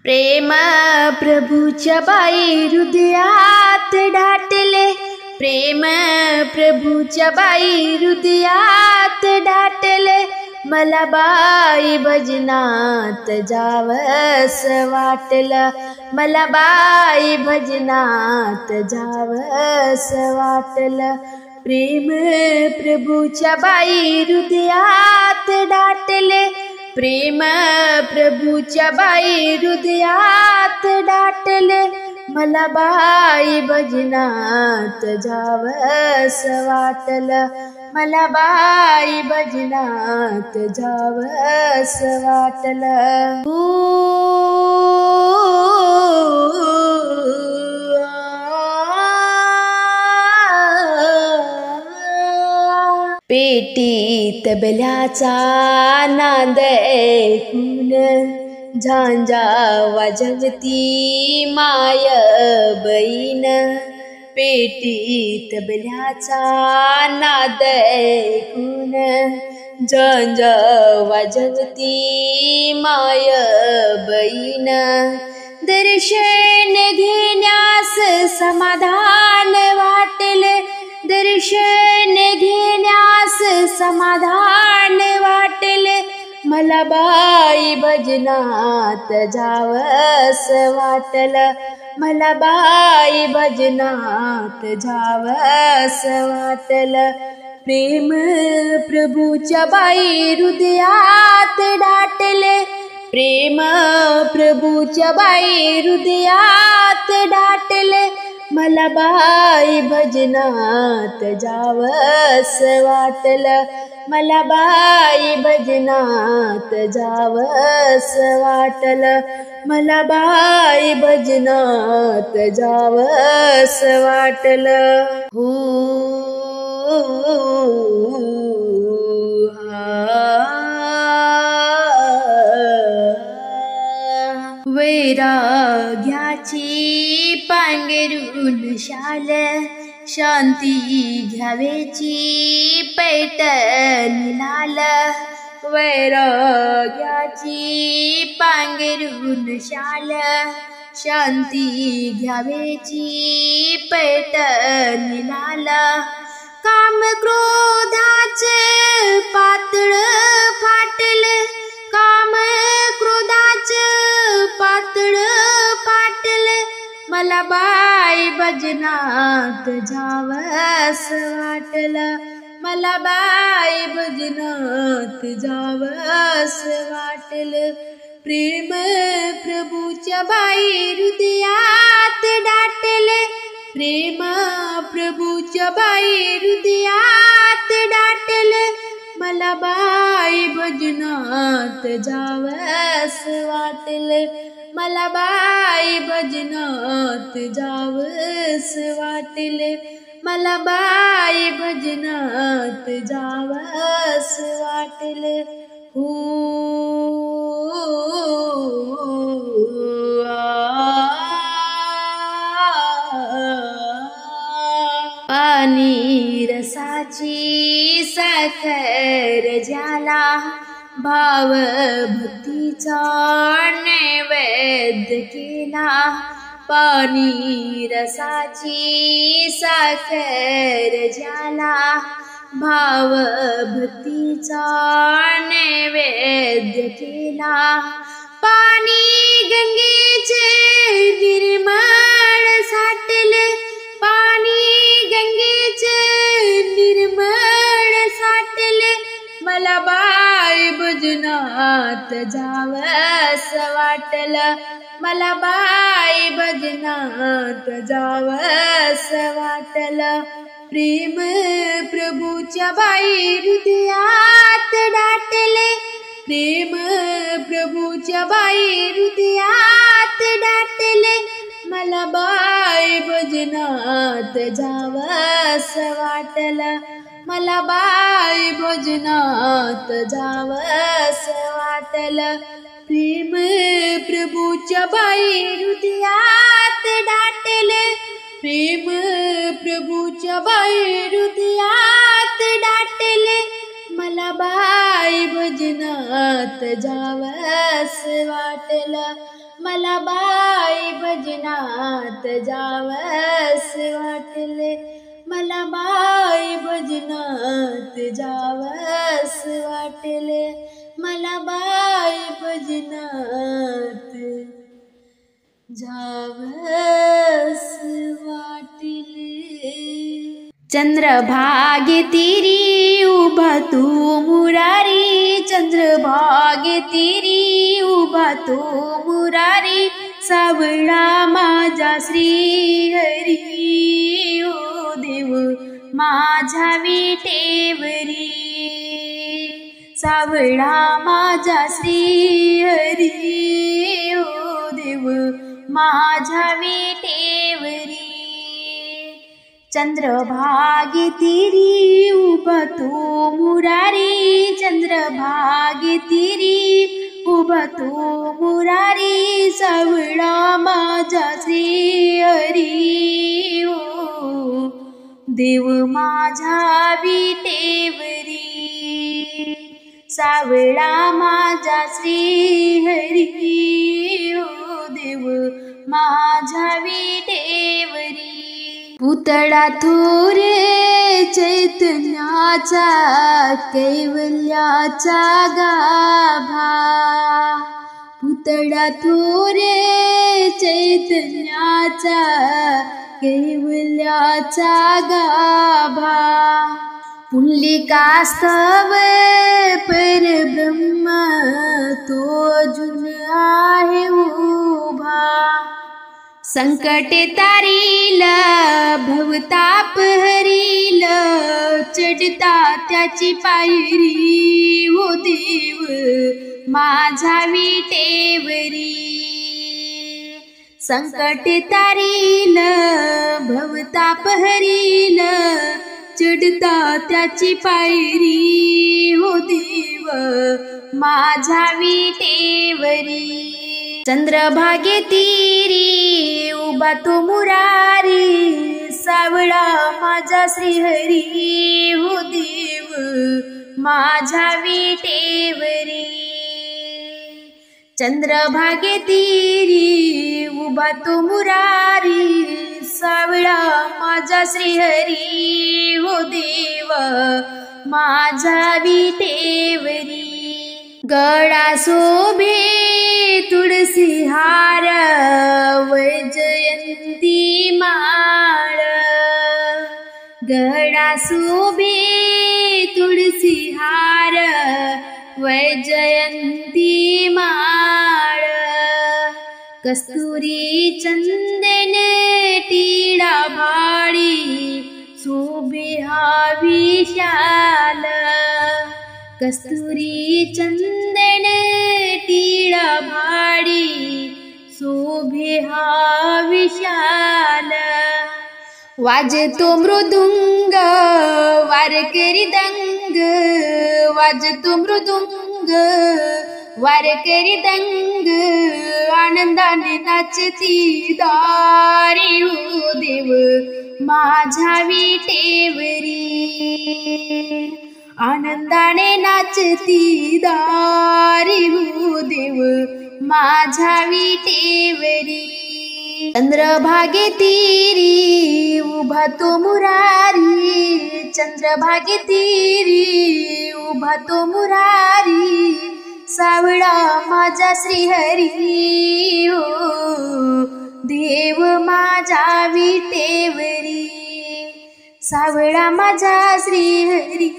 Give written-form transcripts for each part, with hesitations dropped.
प्रेम प्रभूच्या बाई हृदयात दाटले, प्रेम प्रभूच्या बाई हृदयात दाटले. मला बाई भजनात जावस वाटलं, मला बाई भजनात जावस वाटलं. प्रेम प्रभूच्या बाई हृदयात दाटले, प्रेम प्रभूच्या बाई हृदयात दाटले. मला बाई भजनात जावस वाटलं, मला बाई भजनात जावस वाटलं. पेटी तबल्याचा नाद ऐकून झांजा वाजवती मायबहीण. पेटी तबल्याचा नाद ऐकून झांजा वाजवती मायबहीण. दर्शन घेण्यास समाधान वाटले, दर्शन घेण्यास समाधान वाटले. मला बाई भजनात जावस वाटलं, मला बाई भजनात जावस वाटलं. प्रेम प्रभूच्या बाई हृदयात दाटले, प्रेम प्रभूच्या बाई हृदयात दाटले. मला बाई भजनात जावस वाटलं, मला बाई भजनात जावस वाटलं. मला बाई भजनात जावस वाटलं. वैराग्याची पांघरून शाल, शांती घ्यावेची पैठणी लाल. वैराग्याची पांघरून शाल, शांती घ्यावेची पैठणी लाल. काम क्रोधाचे पातळ फाटले, काम क्रोधाचे पातळ फाटले. मला बाई भजनात जावस वाटलं, मला बाई भजनात जावस वाटलं. प्रेम प्रभूच्या बाई हृदयात दाटले, प्रेम प्रभूच्या बाई हृदयात दाटले. मला बाई भजनात जावस वाटले, मला बाई भजनात जावस वाटले. मला बाई भजनात जावस वाटले. पाणी रसाची साखर ज्याला, भाव भक्तीचा नैवेद्य केला. पाणी रसाची साखर ज्याला, भाव भक्तीचा नैवेद्य केला. पाणी गंगेचे निर्मळ साठले, पाणी गंगेचे निर्मळ साठले. मला बाई भजनात जावस वाटलं, मला बाई भजनात जावस वाटलं. प्रेम प्रभूच्या बाई हृदयात दाटले, प्रेम प्रभूच्या बाई हृदयात दाटले. मला बाई भजनात जावस वाटलं, मला बाई भजनात जावस वाटलं. प्रेम प्रभूच्या बाई हृदयात दाटले, प्रेम प्रभूच्या बाई हृदयात दाटले. मला बाई भजनात भजनात जावस वाटलं, मला बाई भजनात जावस वाटले, मला बाई भजनात जावस वाटले, मला बाई भजनात जावस वाटले. चंद्रभागे तीरी उभा तू मुरारी, चंद्रभागे तीरी उभा तू मुरारी, सावळा माझा श्री हरी, ओ देव माझ्या विटेवरी, सावळा माझा श्री हरी, ओ देव माझ्या विटेवरी. चंद्रभागे तीरी उभा तू मुरारी, चंद्रभागे तीरी उभा तू मुरारी, सावळा माझा श्री हरी, ओ देव माझ्या विटेवरी, सावळा माझा श्री हरी, ओ देव माझ्या विटेवरी. पुतळा थोरे चैतन्याचा कैवल्याचा गाभा, पुतळा थोरे चैतन्याचा कैवल्याचा गाभा, पुंडलिकास्तव परब्रह्म तो अजून आहे उभा, संकट तारील भवताप हरील, चढता त्याची पायरी, हो देव माझ्या विटेवरी, संकट तारील भवताप हरील, चढता त्याची पायरी, हो देव माझ्या विटेवरी. चंद्रभागे तीरी उभा तो मुरारी, सावळा माझा श्रीहरी, हो देव माझ्या विटेवरी. चंद्रभागे तीरी उभा तो मुरारी, सावळा माझा श्रीहरी, हो देव माझ्या विटेवरी. गळा शोभे तुळसी हार, वैजयंती माळ, गळा शोभे तुळसी हार, वैजयंती माळ, कस्तुरी चंदन टीळा भाळी, शोभे हा विशाल, कस्तुरी चंदन टीळा भाळी, शोभे हा विशाल. वाजतो मृदुंग वारकरी दंग, वाजतो मृदुंग वारकरी दंग, आनंदाने नाचती दारी, हो देव माझ्या विटेवरी, आनंदाने नाचती दारी, हो देव माझ्या विटेवरी. चंद्रभागे तीरी उभा तो मुरारी, चंद्रभागे तीरी उभा तो मुरारी, सावळा माझा श्रीहरी, हो देव माझ्या विटेवरी, सावळा माझा श्रीहरी,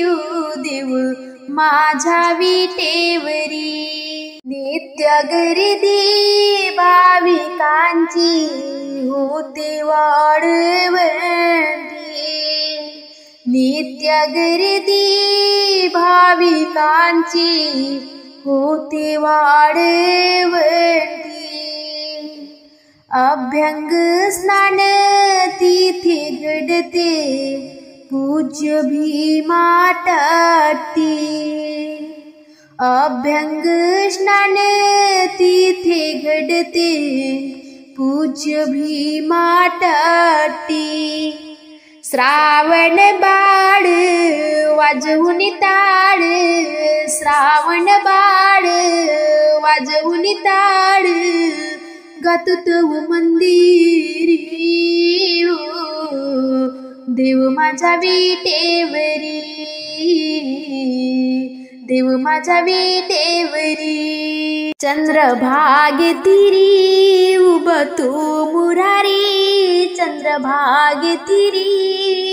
हो देव माझ्या विटेवरी. नित्य गर्दी भाविकांची होते वाढवंती, नित्य गर्दी भाविकांची होते वाढवंती. अभ्यंग स्नान तिथे घडते पूज्य भीमा तटी, अभ्यंग स्नान तिथे घडते पूज्य भीमा तटी. श्रावण बाळ वाजवून टाळ, श्रावण बाळ वाजवून टाळ, गातो तव मंदिरी देव माझ्या विटेवरी, देव माझ्या विटेवरी. चंद्रभागेतिरी उभतो मुरारी, चंद्रभागेतिरी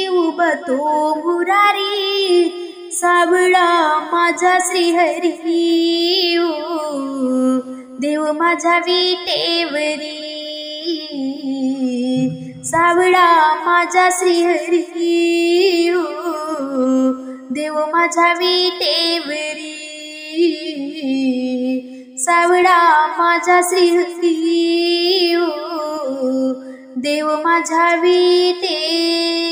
उभतो मुरारी, सावळा माझा श्रीहरी देव माझ्या विटेवरी, सावळा माझा श्रीहरी देव माझ्या विटेवरी, सावळा माझा श्रीहरी देव माझ्या विटेवरी.